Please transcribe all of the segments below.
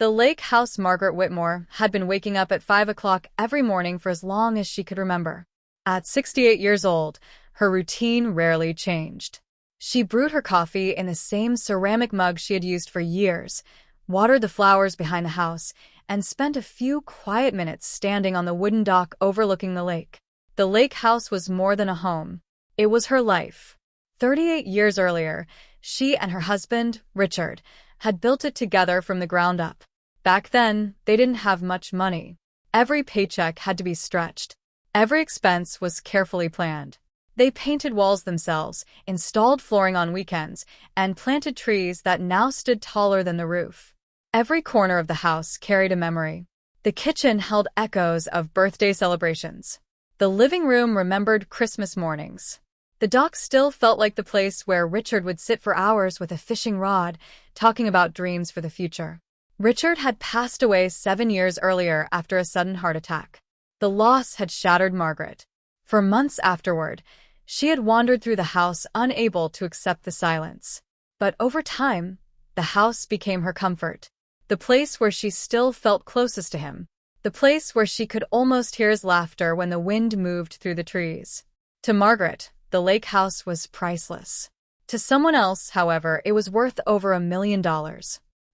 The lake house. Margaret Whitmore had been waking up at 5 o'clock every morning for as long as she could remember. At 68 years old, her routine rarely changed. She brewed her coffee in the same ceramic mug she had used for years, watered the flowers behind the house, and spent a few quiet minutes standing on the wooden dock overlooking the lake. The lake house was more than a home. It was her life. 38 years earlier, she and her husband, Richard, had built it together from the ground up. Back then, they didn't have much money. Every paycheck had to be stretched. Every expense was carefully planned. They painted walls themselves, installed flooring on weekends, and planted trees that now stood taller than the roof. Every corner of the house carried a memory. The kitchen held echoes of birthday celebrations. The living room remembered Christmas mornings. The dock still felt like the place where Richard would sit for hours with a fishing rod, talking about dreams for the future. Richard had passed away 7 years earlier after a sudden heart attack. The loss had shattered Margaret. For months afterward, she had wandered through the house unable to accept the silence. But over time, the house became her comfort. The place where she still felt closest to him. The place where she could almost hear his laughter when the wind moved through the trees. To Margaret, the lake house was priceless. To someone else, however, it was worth over $1 million.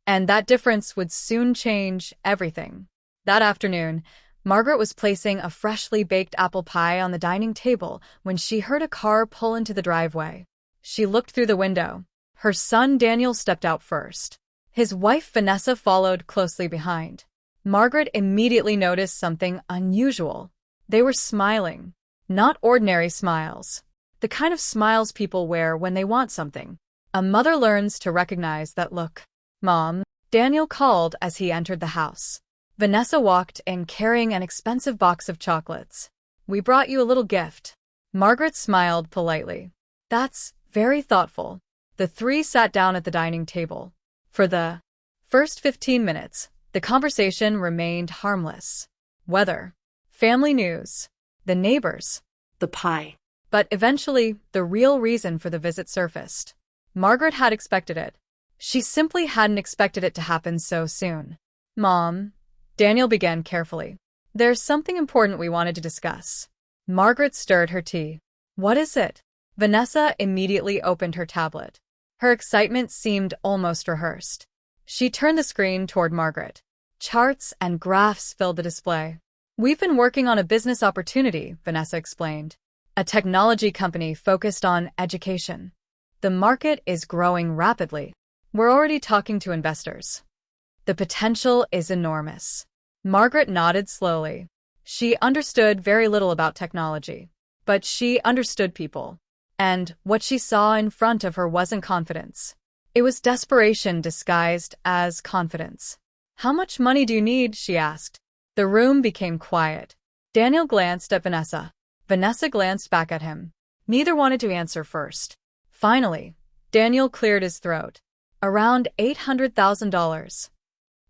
And that difference would soon change everything. That afternoon, Margaret was placing a freshly baked apple pie on the dining table when she heard a car pull into the driveway. She looked through the window. Her son Daniel stepped out first. His wife Vanessa followed closely behind. Margaret immediately noticed something unusual. They were smiling. Not ordinary smiles. The kind of smiles people wear when they want something. A mother learns to recognize that look. "Mom," Daniel called as he entered the house. Vanessa walked in carrying an expensive box of chocolates. "We brought you a little gift." Margaret smiled politely. "That's very thoughtful." The three sat down at the dining table. For the first 15 minutes, the conversation remained harmless. Weather, family news, the neighbors, the pie. But eventually, the real reason for the visit surfaced. Margaret had expected it. She simply hadn't expected it to happen so soon. "Mom," Daniel began carefully, "there's something important we wanted to discuss." Margaret stirred her tea. "What is it?" Vanessa immediately opened her tablet. Her excitement seemed almost rehearsed. She turned the screen toward Margaret. Charts and graphs filled the display. "We've been working on a business opportunity," Vanessa explained. "A technology company focused on education. The market is growing rapidly. We're already talking to investors. The potential is enormous." Margaret nodded slowly. She understood very little about technology, but she understood people. And what she saw in front of her wasn't confidence. It was desperation disguised as confidence. "How much money do you need?" she asked. The room became quiet. Daniel glanced at Vanessa. Vanessa glanced back at him. Neither wanted to answer first. Finally, Daniel cleared his throat. "Around $800,000.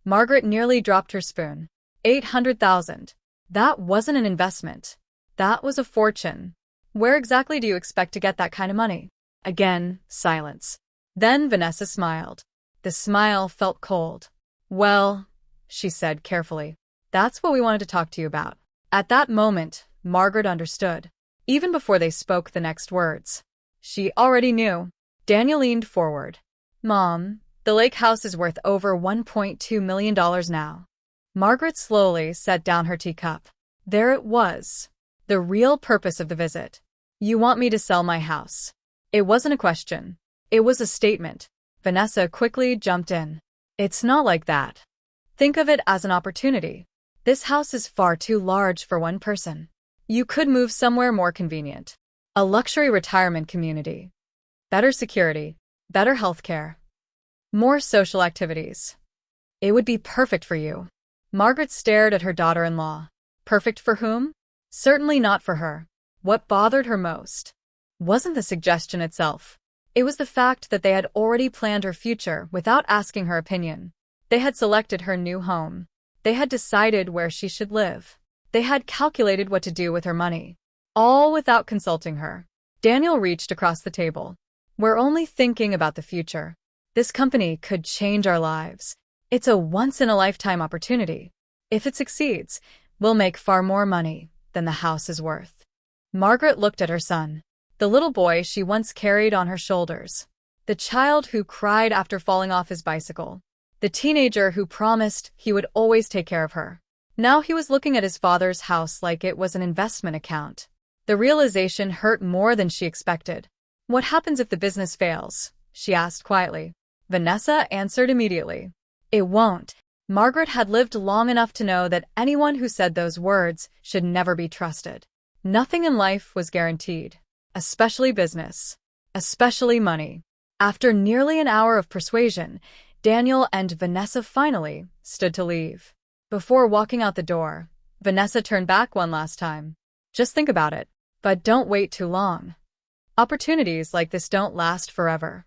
Margaret nearly dropped her spoon. $800,000. That wasn't an investment. That was a fortune. "Where exactly do you expect to get that kind of money?" Again, silence. Then Vanessa smiled. The smile felt cold. "Well," she said carefully, "that's what we wanted to talk to you about." At that moment, Margaret understood. Even before they spoke the next words. She already knew. Daniel leaned forward. "Mom, the lake house is worth over $1.2 million now." Margaret slowly set down her teacup. There it was. The real purpose of the visit. "You want me to sell my house?" It wasn't a question. It was a statement. Vanessa quickly jumped in. "It's not like that. Think of it as an opportunity. This house is far too large for one person. You could move somewhere more convenient. A luxury retirement community. Better security, better healthcare, more social activities. It would be perfect for you." Margaret stared at her daughter-in-law. Perfect for whom? Certainly not for her. What bothered her most wasn't the suggestion itself. It was the fact that they had already planned her future without asking her opinion. They had selected her new home. They had decided where she should live. They had calculated what to do with her money. All without consulting her. Daniel reached across the table. "We're only thinking about the future. This company could change our lives. It's a once-in-a-lifetime opportunity. If it succeeds, we'll make far more money than the house is worth. Margaret looked at her son, the little boy she once carried on her shoulders, the child who cried after falling off his bicycle, the teenager who promised he would always take care of her. Now he was looking at his father's house like it was an investment account. The realization hurt more than she expected. "What happens if the business fails?" she asked quietly. Vanessa answered immediately. "It won't." Margaret had lived long enough to know that anyone who said those words should never be trusted. Nothing in life was guaranteed, especially business, especially money. After nearly an hour of persuasion, Daniel and Vanessa finally stood to leave. Before walking out the door, Vanessa turned back one last time. "Just think about it, but don't wait too long. Opportunities like this don't last forever."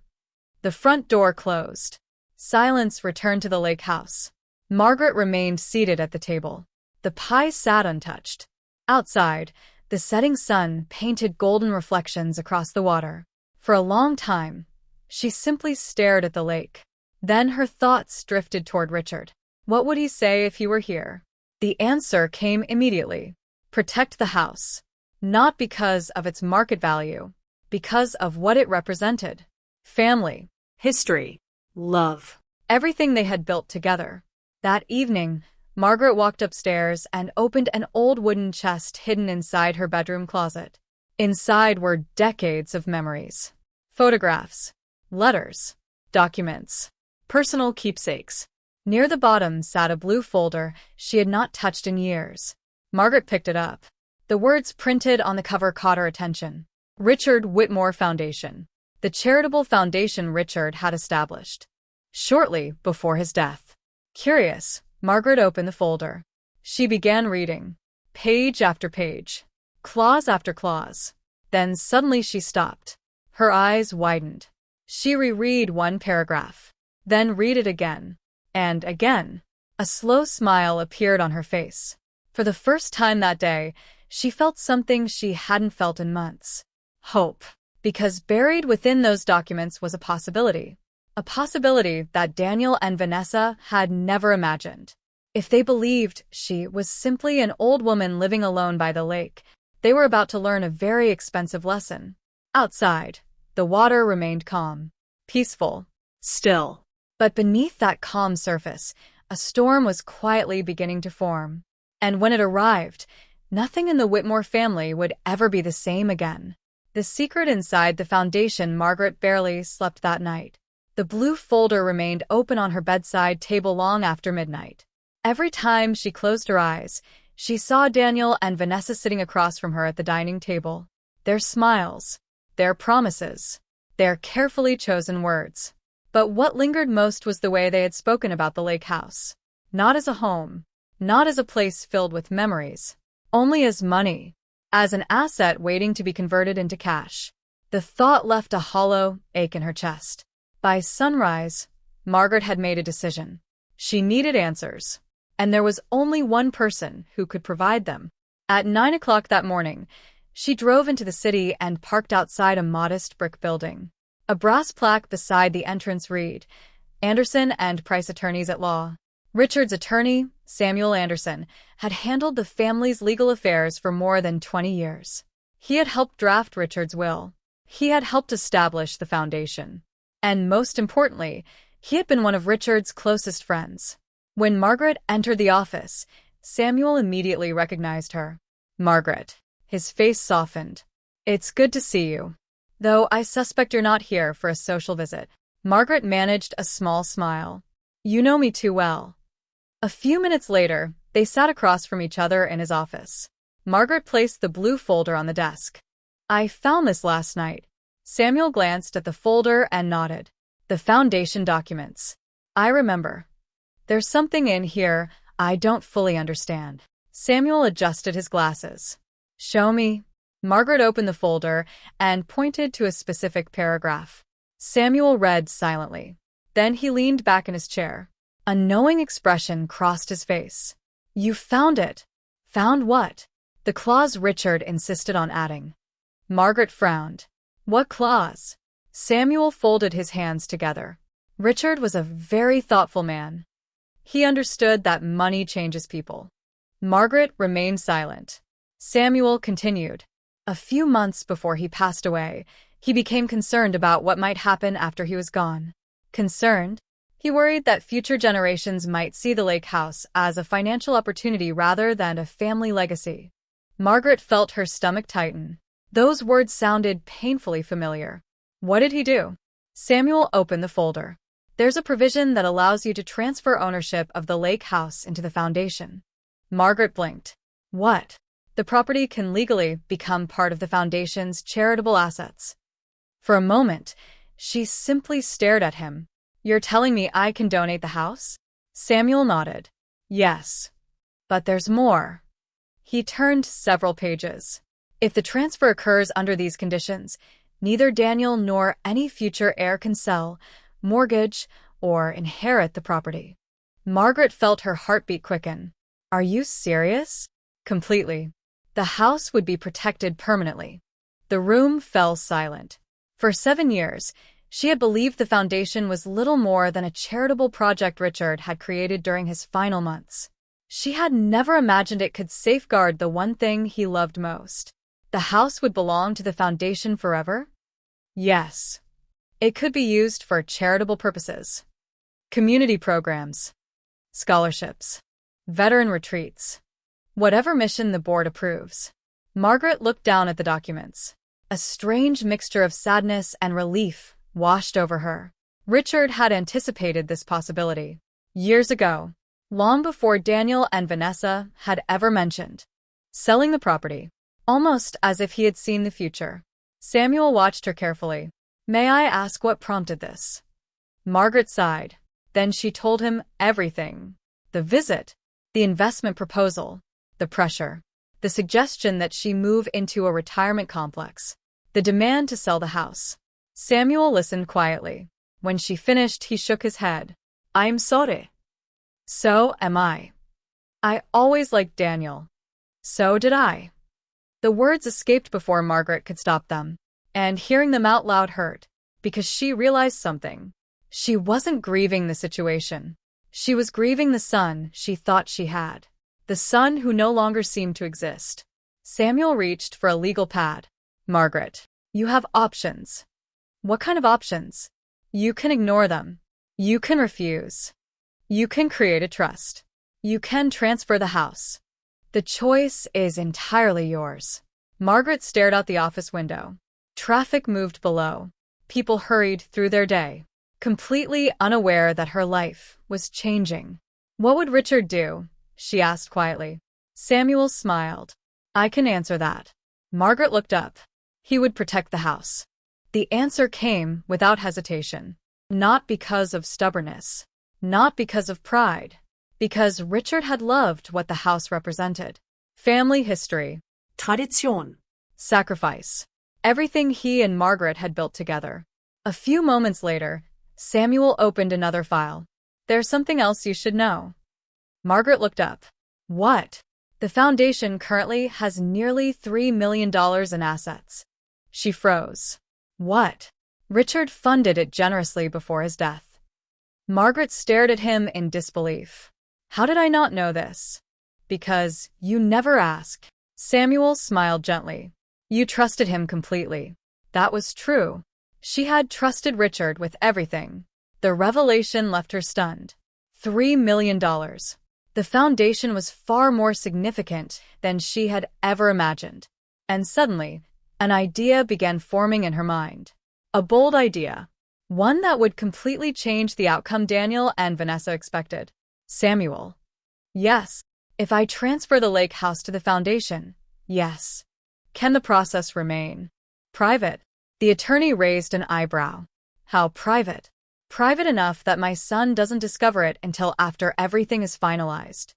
The front door closed. Silence returned to the lake house. Margaret remained seated at the table. The pie sat untouched. Outside, the setting sun painted golden reflections across the water. For a long time, she simply stared at the lake. Then her thoughts drifted toward Richard. What would he say if he were here? The answer came immediately. Protect the house. Not because of its market value, because of what it represented. Family, history, love. Everything they had built together. That evening, Margaret walked upstairs and opened an old wooden chest hidden inside her bedroom closet. Inside were decades of memories. Photographs, letters, documents, personal keepsakes. Near the bottom sat a blue folder she had not touched in years. Margaret picked it up. The words printed on the cover caught her attention. Richard Whitmore Foundation. The charitable foundation Richard had established shortly before his death. Curious, Margaret opened the folder. She began reading, page after page, clause after clause. Then suddenly she stopped. Her eyes widened. She reread one paragraph, then read it again, and again. A slow smile appeared on her face. For the first time that day, she felt something she hadn't felt in months. Hope. Because buried within those documents was a possibility. A possibility that Daniel and Vanessa had never imagined. If they believed she was simply an old woman living alone by the lake, they were about to learn a very expensive lesson. Outside, the water remained calm, peaceful, still. But beneath that calm surface, a storm was quietly beginning to form. And when it arrived, nothing in the Whitmore family would ever be the same again. The secret inside the foundation. Margaret barely slept that night. The blue folder remained open on her bedside table long after midnight. Every time she closed her eyes, she saw Daniel and Vanessa sitting across from her at the dining table. Their smiles, their promises, their carefully chosen words. But what lingered most was the way they had spoken about the lake house. Not as a home, not as a place filled with memories, only as money, as an asset waiting to be converted into cash. The thought left a hollow ache in her chest. By sunrise, Margaret had made a decision. She needed answers, and there was only one person who could provide them. At 9 o'clock that morning, she drove into the city and parked outside a modest brick building. A brass plaque beside the entrance read, "Anderson and Price Attorneys at Law." Richard's attorney, Samuel Anderson, had handled the family's legal affairs for more than 20 years. He had helped draft Richard's will. He had helped establish the foundation. And most importantly, he had been one of Richard's closest friends. When Margaret entered the office, Samuel immediately recognized her. "Margaret." His face softened. "It's good to see you. Though I suspect you're not here for a social visit." Margaret managed a small smile. "You know me too well." A few minutes later, they sat across from each other in his office. Margaret placed the blue folder on the desk. "I found this last night." Samuel glanced at the folder and nodded. "The foundation documents. I remember. There's something in here I don't fully understand." Samuel adjusted his glasses. "Show me." Margaret opened the folder and pointed to a specific paragraph. Samuel read silently. Then he leaned back in his chair. A knowing expression crossed his face. "You found it." "Found what?" "The clause Richard insisted on adding." Margaret frowned. "What clause?" Samuel folded his hands together. "Richard was a very thoughtful man. He understood that money changes people. Margaret remained silent. Samuel continued. A few months before he passed away, he became concerned about what might happen after he was gone. Concerned? He worried that future generations might see the lake house as a financial opportunity rather than a family legacy. Margaret felt her stomach tighten. Those words sounded painfully familiar. What did he do? Samuel opened the folder. There's a provision that allows you to transfer ownership of the lake house into the foundation. Margaret blinked. What? The property can legally become part of the foundation's charitable assets. For a moment, she simply stared at him. You're telling me I can donate the house? Samuel nodded. Yes. But there's more. He turned several pages. If the transfer occurs under these conditions, neither Daniel nor any future heir can sell, mortgage, or inherit the property. Margaret felt her heartbeat quicken. Are you serious? Completely. The house would be protected permanently. The room fell silent. For 7 years, she had believed the foundation was little more than a charitable project Richard had created during his final months. She had never imagined it could safeguard the one thing he loved most. The house would belong to the foundation forever? Yes. It could be used for charitable purposes. Community programs, scholarships, veteran retreats. Whatever mission the board approves. Margaret looked down at the documents. A strange mixture of sadness and relief washed over her. Richard had anticipated this possibility. Years ago, long before Daniel and Vanessa had ever mentioned selling the property, almost as if he had seen the future. Samuel watched her carefully. May I ask what prompted this? Margaret sighed. Then she told him everything. The visit, the investment proposal, the pressure, the suggestion that she move into a retirement complex, the demand to sell the house. Samuel listened quietly. When she finished, he shook his head. I'm sorry. So am I. I always liked Daniel. So did I. The words escaped before Margaret could stop them, and hearing them out loud hurt, because she realized something. She wasn't grieving the situation. She was grieving the son she thought she had. The son who no longer seemed to exist. Samuel reached for a legal pad. Margaret, you have options. What kind of options? You can ignore them. You can refuse. You can create a trust. You can transfer the house. The choice is entirely yours. Margaret stared out the office window. Traffic moved below. People hurried through their day, completely unaware that her life was changing. What would Richard do? She asked quietly. Samuel smiled. I can answer that. Margaret looked up. He would protect the house. The answer came without hesitation. Not because of stubbornness. Not because of pride. Because Richard had loved what the house represented. Family history. Tradition. Sacrifice. Everything he and Margaret had built together. A few moments later, Samuel opened another file. There's something else you should know. Margaret looked up. What? The foundation currently has nearly $3 million in assets. She froze. What? Richard funded it generously before his death. Margaret stared at him in disbelief. How did I not know this? Because you never asked. Samuel smiled gently. You trusted him completely. That was true. She had trusted Richard with everything. The revelation left her stunned. $3 million. The foundation was far more significant than she had ever imagined. And suddenly, an idea began forming in her mind. A bold idea. One that would completely change the outcome Daniel and Vanessa expected. Samuel. Yes. If I transfer the lake house to the foundation, yes. Can the process remain private? The attorney raised an eyebrow. How private? Private enough that my son doesn't discover it until after everything is finalized.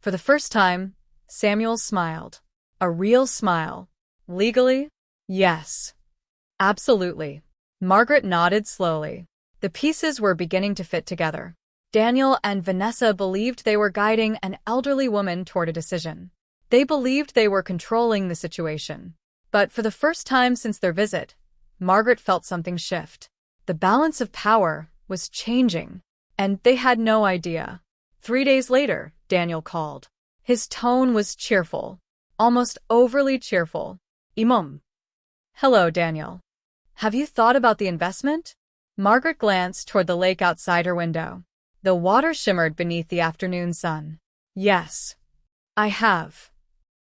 For the first time, Samuel smiled. A real smile. Legally? Yes. Absolutely. Margaret nodded slowly. The pieces were beginning to fit together. Daniel and Vanessa believed they were guiding an elderly woman toward a decision. They believed they were controlling the situation. But for the first time since their visit, Margaret felt something shift. The balance of power was changing, and they had no idea. 3 days later, Daniel called. His tone was cheerful, almost overly cheerful. Imam. Hello, Daniel. Have you thought about the investment? Margaret glanced toward the lake outside her window. The water shimmered beneath the afternoon sun. Yes, I have.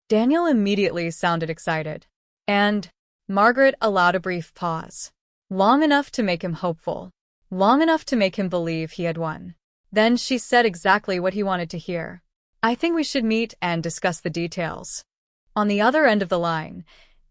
Daniel immediately sounded excited. And Margaret allowed a brief pause. Long enough to make him hopeful. Long enough to make him believe he had won. Then she said exactly what he wanted to hear. I think we should meet and discuss the details. On the other end of the line,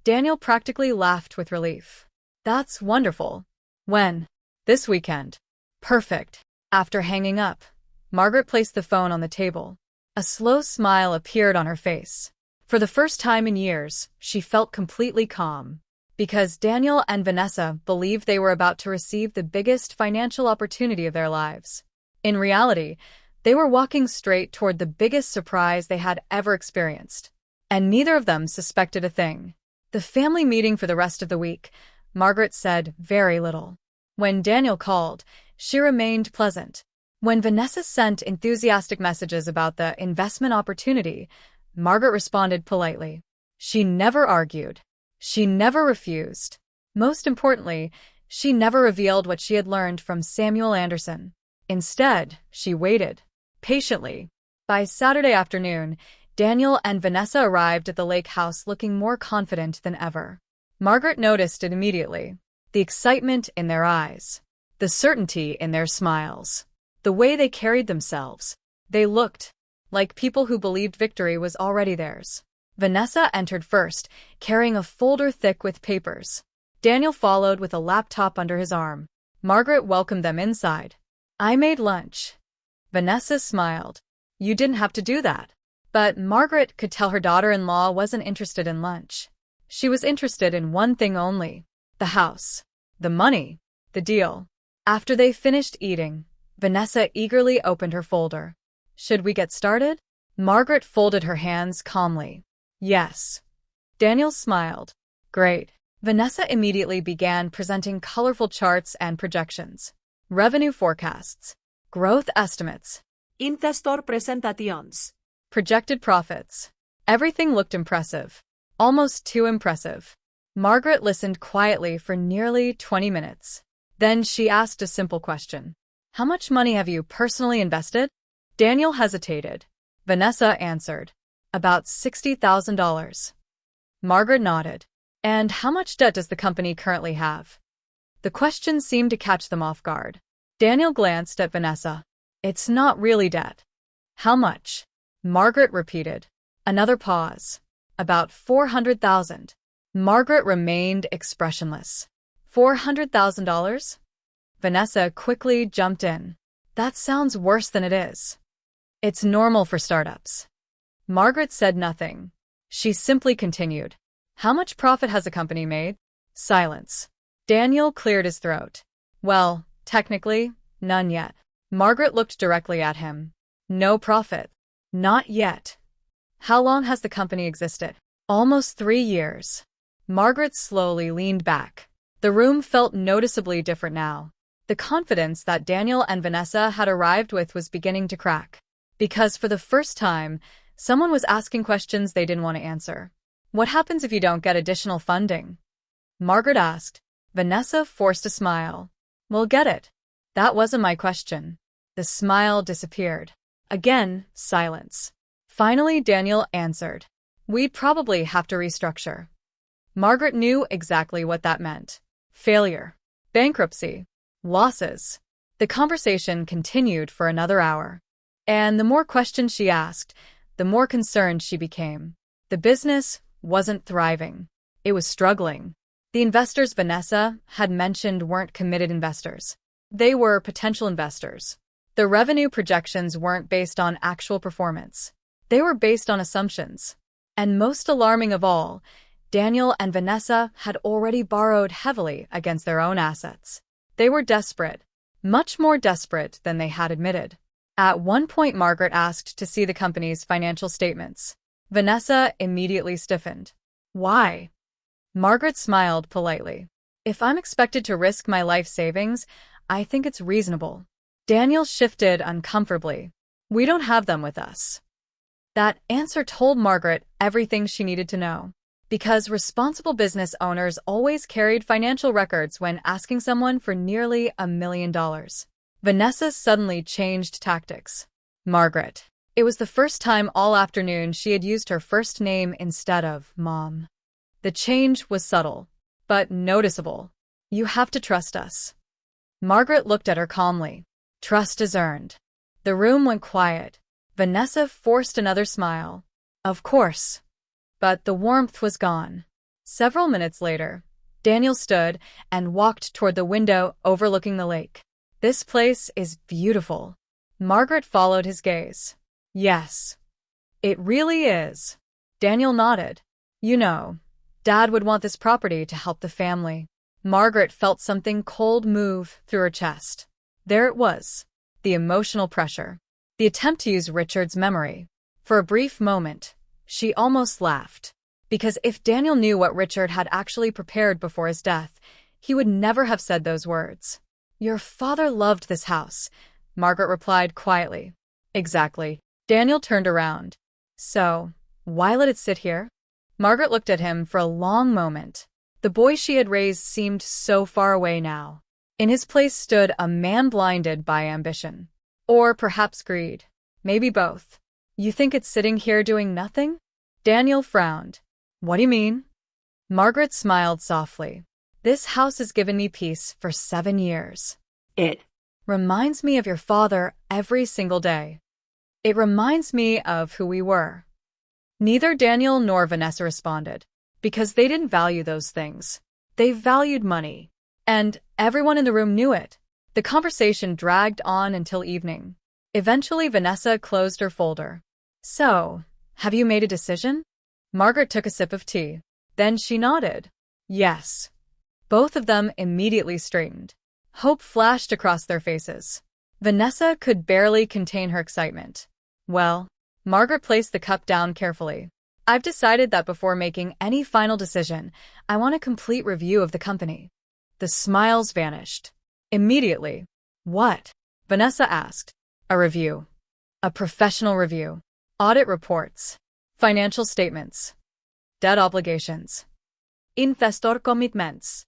Daniel practically laughed with relief. That's wonderful. When? This weekend. Perfect. After hanging up, Margaret placed the phone on the table. A slow smile appeared on her face. For the first time in years, she felt completely calm. Because Daniel and Vanessa believed they were about to receive the biggest financial opportunity of their lives. In reality, they were walking straight toward the biggest surprise they had ever experienced. And neither of them suspected a thing. The family meeting for the rest of the week, Margaret said very little. When Daniel called, she remained pleasant. When Vanessa sent enthusiastic messages about the investment opportunity, Margaret responded politely. She never argued. She never refused. Most importantly, she never revealed what she had learned from Samuel Anderson. Instead, she waited, patiently. By Saturday afternoon, Daniel and Vanessa arrived at the lake house looking more confident than ever. Margaret noticed it immediately. The excitement in their eyes. The certainty in their smiles. The way they carried themselves. They looked like people who believed victory was already theirs. Vanessa entered first, carrying a folder thick with papers. Daniel followed with a laptop under his arm. Margaret welcomed them inside. I made lunch. Vanessa smiled. You didn't have to do that. But Margaret could tell her daughter-in-law wasn't interested in lunch. She was interested in one thing only. The house. The money. The deal. After they finished eating, Vanessa eagerly opened her folder. Should we get started? Margaret folded her hands calmly. Yes. Daniel smiled. Great. Vanessa immediately began presenting colorful charts and projections. Revenue forecasts. Growth estimates. Investor presentations. Projected profits. Everything looked impressive. Almost too impressive. Margaret listened quietly for nearly 20 minutes. Then she asked a simple question. How much money have you personally invested? Daniel hesitated. Vanessa answered. About $60,000. Margaret nodded. And how much debt does the company currently have? The question seemed to catch them off guard. Daniel glanced at Vanessa. It's not really debt. How much? Margaret repeated. Another pause. About $400,000. Margaret remained expressionless. $400,000? Vanessa quickly jumped in. That sounds worse than it is. It's normal for startups. Margaret said nothing. She simply continued. How much profit has the company made? Silence. Daniel cleared his throat. Well, technically, none yet. Margaret looked directly at him. No profit. Not yet. How long has the company existed? Almost 3 years. Margaret slowly leaned back. The room felt noticeably different now. The confidence that Daniel and Vanessa had arrived with was beginning to crack. Because for the first time, someone was asking questions they didn't want to answer. What happens if you don't get additional funding? Margaret asked. Vanessa forced a smile. We'll get it. That wasn't my question. The smile disappeared. Again, silence. Finally, Daniel answered. We'd probably have to restructure. Margaret knew exactly what that meant. Failure. Bankruptcy. Losses. The conversation continued for another hour. And the more questions she asked, the more concerned she became. The business wasn't thriving. It was struggling. The investors Vanessa had mentioned weren't committed investors. They were potential investors. The revenue projections weren't based on actual performance. They were based on assumptions. And most alarming of all, Daniel and Vanessa had already borrowed heavily against their own assets. They were desperate, much more desperate than they had admitted. At one point, Margaret asked to see the company's financial statements. Vanessa immediately stiffened. Why? Margaret smiled politely. If I'm expected to risk my life savings, I think it's reasonable. Daniel shifted uncomfortably. We don't have them with us. That answer told Margaret everything she needed to know. Because responsible business owners always carried financial records when asking someone for nearly $1 million. Vanessa suddenly changed tactics. Margaret. It was the first time all afternoon she had used her first name instead of Mom. The change was subtle, but noticeable. You have to trust us. Margaret looked at her calmly. Trust is earned. The room went quiet. Vanessa forced another smile. Of course. But the warmth was gone. Several minutes later, Daniel stood and walked toward the window overlooking the lake. This place is beautiful. Margaret followed his gaze. Yes. It really is. Daniel nodded. You know, Dad would want this property to help the family. Margaret felt something cold move through her chest. There it was. The emotional pressure. The attempt to use Richard's memory. For a brief moment, she almost laughed. Because if Daniel knew what Richard had actually prepared before his death, he would never have said those words. Your father loved this house, Margaret replied quietly. Exactly. Daniel turned around. So, why let it sit here? Margaret looked at him for a long moment. The boy she had raised seemed so far away now. In his place stood a man blinded by ambition. Or perhaps greed. Maybe both. You think it's sitting here doing nothing? Daniel frowned. What do you mean? Margaret smiled softly. This house has given me peace for 7 years. It reminds me of your father every single day. It reminds me of who we were. Neither Daniel nor Vanessa responded, because they didn't value those things. They valued money. And everyone in the room knew it. The conversation dragged on until evening. Eventually, Vanessa closed her folder. So, have you made a decision? Margaret took a sip of tea. Then she nodded. Yes. Both of them immediately straightened. Hope flashed across their faces. Vanessa could barely contain her excitement. Well, Margaret placed the cup down carefully. I've decided that before making any final decision, I want a complete review of the company. The smiles vanished. Immediately. What? Vanessa asked. A review. A professional review. Audit reports. Financial statements. Debt obligations. Investor commitments.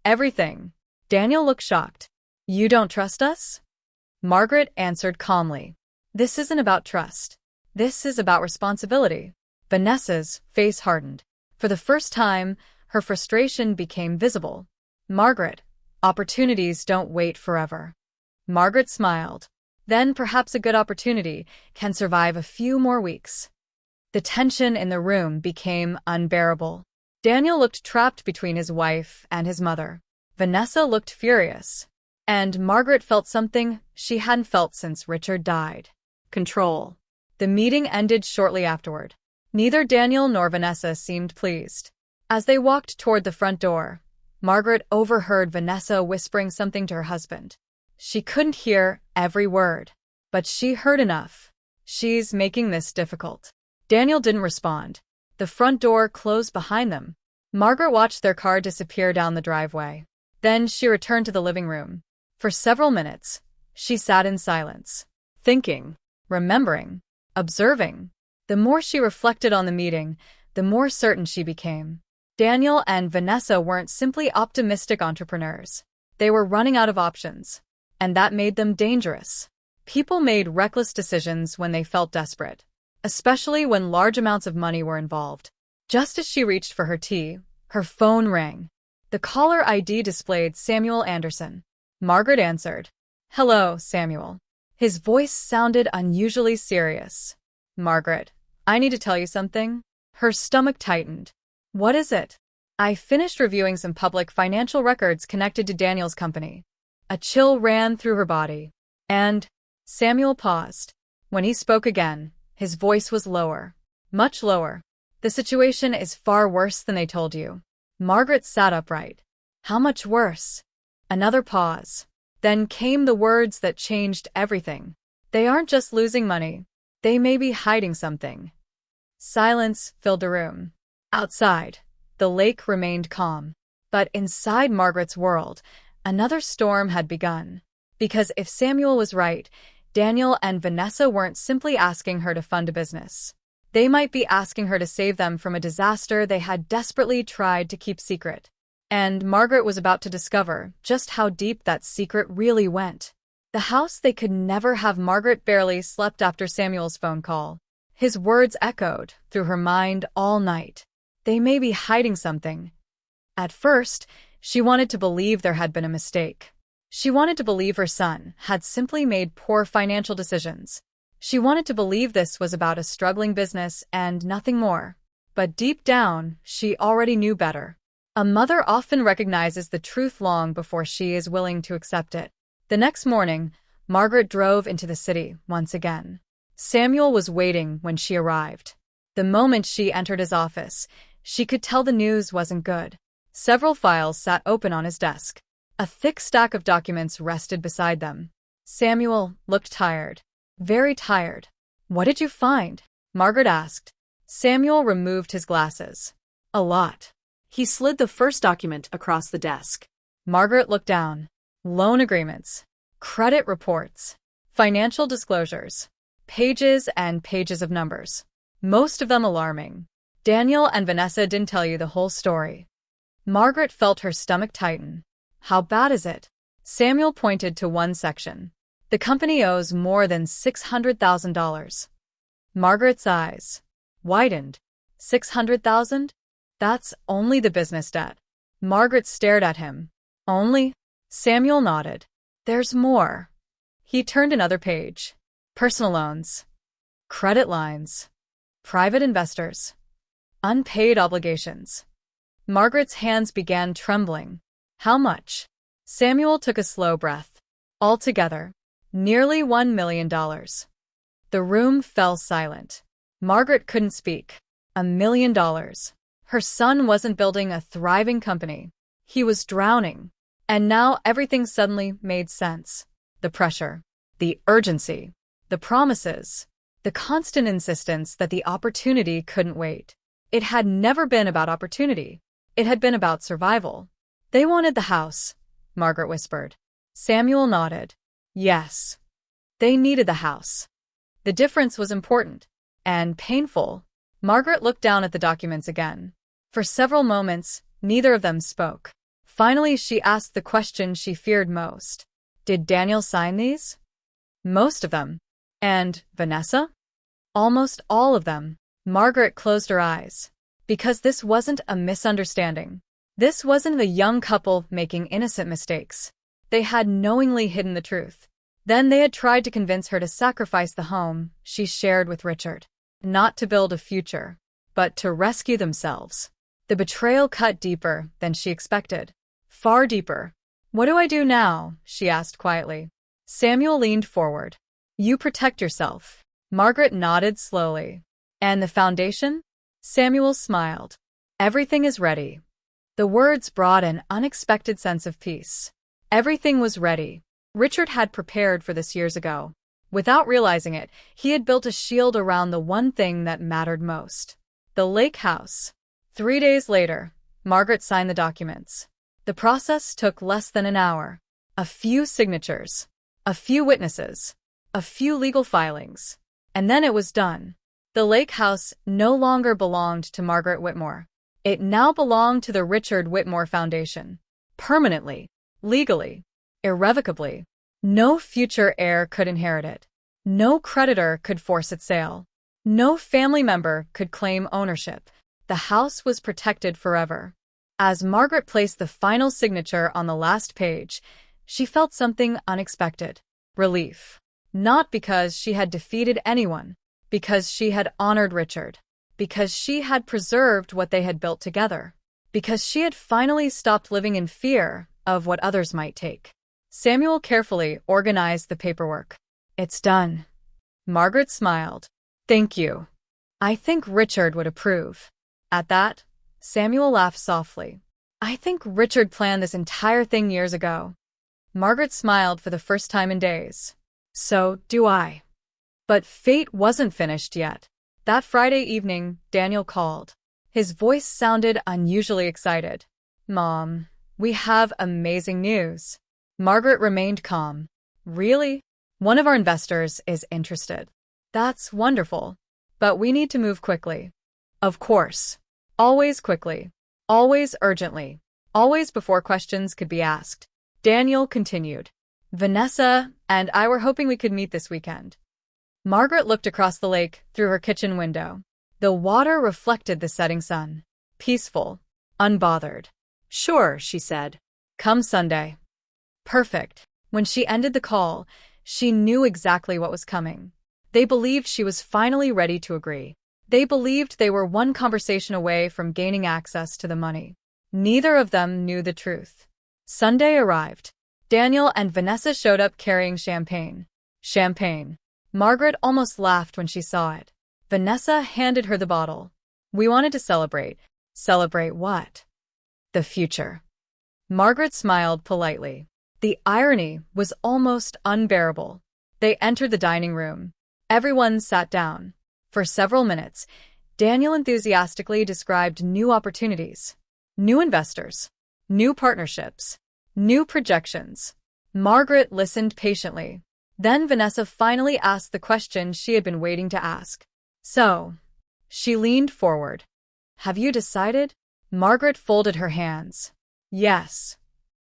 Everything. Daniel looked shocked. You don't trust us? Margaret answered calmly. This isn't about trust. This is about responsibility. Vanessa's face hardened. For the first time, her frustration became visible. Margaret, opportunities don't wait forever. Margaret smiled. Then perhaps a good opportunity can survive a few more weeks. The tension in the room became unbearable. Daniel looked trapped between his wife and his mother. Vanessa looked furious. And Margaret felt something she hadn't felt since Richard died. Control. The meeting ended shortly afterward. Neither Daniel nor Vanessa seemed pleased. As they walked toward the front door, Margaret overheard Vanessa whispering something to her husband. She couldn't hear every word, but she heard enough. She's making this difficult. Daniel didn't respond. The front door closed behind them. Margaret watched their car disappear down the driveway. Then she returned to the living room. For several minutes, she sat in silence, thinking, remembering, observing. The more she reflected on the meeting, the more certain she became. Daniel and Vanessa weren't simply optimistic entrepreneurs. They were running out of options, and that made them dangerous. People made reckless decisions when they felt desperate, especially when large amounts of money were involved. Just as she reached for her tea, her phone rang. The caller ID displayed Samuel Anderson. Margaret answered. Hello, Samuel. His voice sounded unusually serious. Margaret, I need to tell you something. Her stomach tightened. What is it? I finished reviewing some public financial records connected to Daniel's company. A chill ran through her body. And Samuel paused. When he spoke again, his voice was lower. Much lower. The situation is far worse than they told you. Margaret sat upright. How much worse? Another pause. Then came the words that changed everything. They aren't just losing money. They may be hiding something. Silence filled the room. Outside, the lake remained calm. But inside Margaret's world, another storm had begun. Because if Samuel was right, Daniel and Vanessa weren't simply asking her to fund a business. They might be asking her to save them from a disaster they had desperately tried to keep secret. And Margaret was about to discover just how deep that secret really went. The house they could never have. Margaret barely slept after Samuel's phone call. His words echoed through her mind all night. They may be hiding something. At first, she wanted to believe there had been a mistake. She wanted to believe her son had simply made poor financial decisions. She wanted to believe this was about a struggling business and nothing more. But deep down, she already knew better. A mother often recognizes the truth long before she is willing to accept it. The next morning, Margaret drove into the city once again. Samuel was waiting when she arrived. The moment she entered his office, she could tell the news wasn't good. Several files sat open on his desk. A thick stack of documents rested beside them. Samuel looked tired. Very tired. "What did you find?" Margaret asked. Samuel removed his glasses. "A lot." He slid the first document across the desk. Margaret looked down. Loan agreements, credit reports, financial disclosures, pages and pages of numbers. Most of them alarming. Daniel and Vanessa didn't tell you the whole story. Margaret felt her stomach tighten. "How bad is it?" Samuel pointed to one section. "The company owes more than $600,000. Margaret's eyes widened. $600,000? That's only the business debt. Margaret stared at him. Only? Samuel nodded. There's more. He turned another page. Personal loans, credit lines, private investors, unpaid obligations. Margaret's hands began trembling. How much? Samuel took a slow breath. Altogether, nearly $1 million. The room fell silent. Margaret couldn't speak. $1 million. Her son wasn't building a thriving company. He was drowning. And now everything suddenly made sense. The pressure, the urgency, the promises, the constant insistence that the opportunity couldn't wait. It had never been about opportunity. It had been about survival. They wanted the house, Margaret whispered. Samuel nodded. Yes. They needed the house. The difference was important and painful. Margaret looked down at the documents again. For several moments, neither of them spoke. Finally, she asked the question she feared most. Did Daniel sign these? Most of them. And Vanessa? Almost all of them. Margaret closed her eyes. Because this wasn't a misunderstanding. This wasn't the young couple making innocent mistakes. They had knowingly hidden the truth. Then they had tried to convince her to sacrifice the home she shared with Richard. Not to build a future, but to rescue themselves. The betrayal cut deeper than she expected. Far deeper. What do I do now? She asked quietly. Samuel leaned forward. You protect yourself. Margaret nodded slowly. And the foundation? Samuel smiled. Everything is ready. The words brought an unexpected sense of peace. Everything was ready. Richard had prepared for this years ago. Without realizing it, he had built a shield around the one thing that mattered most. The lake house. 3 days later, Margaret signed the documents. The process took less than an hour. A few signatures. A few witnesses. A few legal filings. And then it was done. The lake house no longer belonged to Margaret Whitmore. It now belonged to the Richard Whitmore Foundation. Permanently. Legally. Irrevocably. No future heir could inherit it. No creditor could force its sale. No family member could claim ownership. The house was protected forever. As Margaret placed the final signature on the last page, she felt something unexpected. Relief. Not because she had defeated anyone, because she had honored Richard, because she had preserved what they had built together, because she had finally stopped living in fear of what others might take. Samuel carefully organized the paperwork. It's done. Margaret smiled. Thank you. I think Richard would approve. At that, Samuel laughed softly. I think Richard planned this entire thing years ago. Margaret smiled for the first time in days. So do I. But fate wasn't finished yet. That Friday evening, Daniel called. His voice sounded unusually excited. Mom, we have amazing news. Margaret remained calm. Really? One of our investors is interested. That's wonderful. But we need to move quickly. Of course. Always quickly. Always urgently. Always before questions could be asked. Daniel continued. Vanessa and I were hoping we could meet this weekend. Margaret looked across the lake through her kitchen window. The water reflected the setting sun. Peaceful. Unbothered. Sure, she said. Come Sunday. Perfect. When she ended the call, she knew exactly what was coming. They believed she was finally ready to agree. They believed they were one conversation away from gaining access to the money. Neither of them knew the truth. Sunday arrived. Daniel and Vanessa showed up carrying champagne. Champagne. Margaret almost laughed when she saw it. Vanessa handed her the bottle. We wanted to celebrate. Celebrate what? The future. Margaret smiled politely. The irony was almost unbearable. They entered the dining room. Everyone sat down. For several minutes, Daniel enthusiastically described new opportunities, new investors, new partnerships, new projections. Margaret listened patiently. Then Vanessa finally asked the question she had been waiting to ask. So, she leaned forward. Have you decided? Margaret folded her hands. Yes.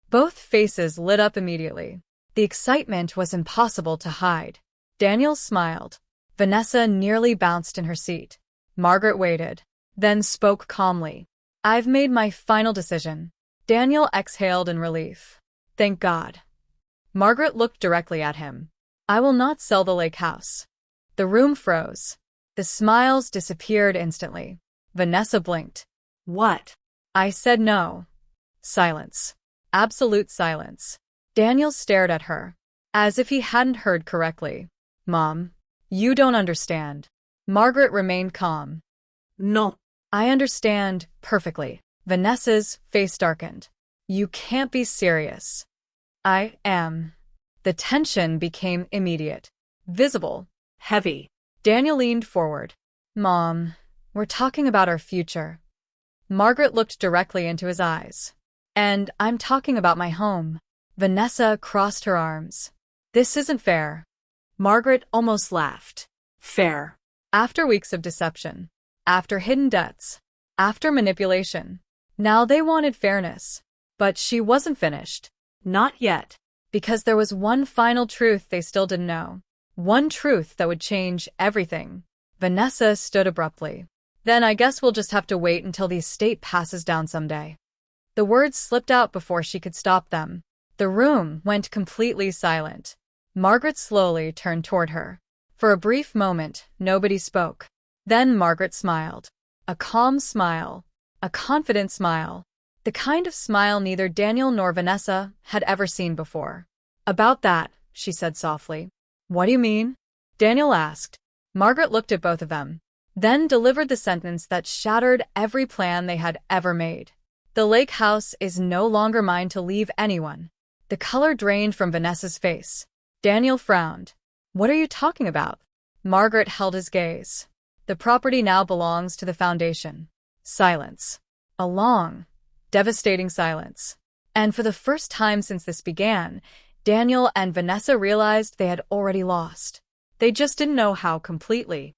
Both faces lit up immediately. The excitement was impossible to hide. Daniel smiled. Vanessa nearly bounced in her seat. Margaret waited, then spoke calmly. I've made my final decision. Daniel exhaled in relief. Thank God. Margaret looked directly at him. I will not sell the lake house. The room froze. The smiles disappeared instantly. Vanessa blinked. What? I said no. Silence. Absolute silence. Daniel stared at her, as if he hadn't heard correctly. Mom, you don't understand. Margaret remained calm. No. I understand perfectly. Vanessa's face darkened. You can't be serious. I am. The tension became immediate, visible, Heavy. Daniel leaned forward. Mom, we're talking about our future. Margaret looked directly into his eyes. And I'm talking about my home. Vanessa crossed her arms. This isn't fair. Margaret almost laughed. Fair. After weeks of deception, after hidden debts, after manipulation, now they wanted fairness. But she wasn't finished. Not yet. Because there was one final truth they still didn't know. One truth that would change everything. Vanessa stood abruptly. Then I guess we'll just have to wait until the estate passes down someday. The words slipped out before she could stop them. The room went completely silent. Margaret slowly turned toward her. For a brief moment, nobody spoke. Then Margaret smiled. A calm smile. A confident smile. The kind of smile neither Daniel nor Vanessa had ever seen before. About that, she said softly. What do you mean? Daniel asked. Margaret looked at both of them, then delivered the sentence that shattered every plan they had ever made. The lake house is no longer mine to leave anyone. The color drained from Vanessa's face. Daniel frowned. What are you talking about? Margaret held his gaze. The property now belongs to the foundation. Silence. A long, devastating silence. And for the first time since this began, Daniel and Vanessa realized they had already lost. They just didn't know how completely.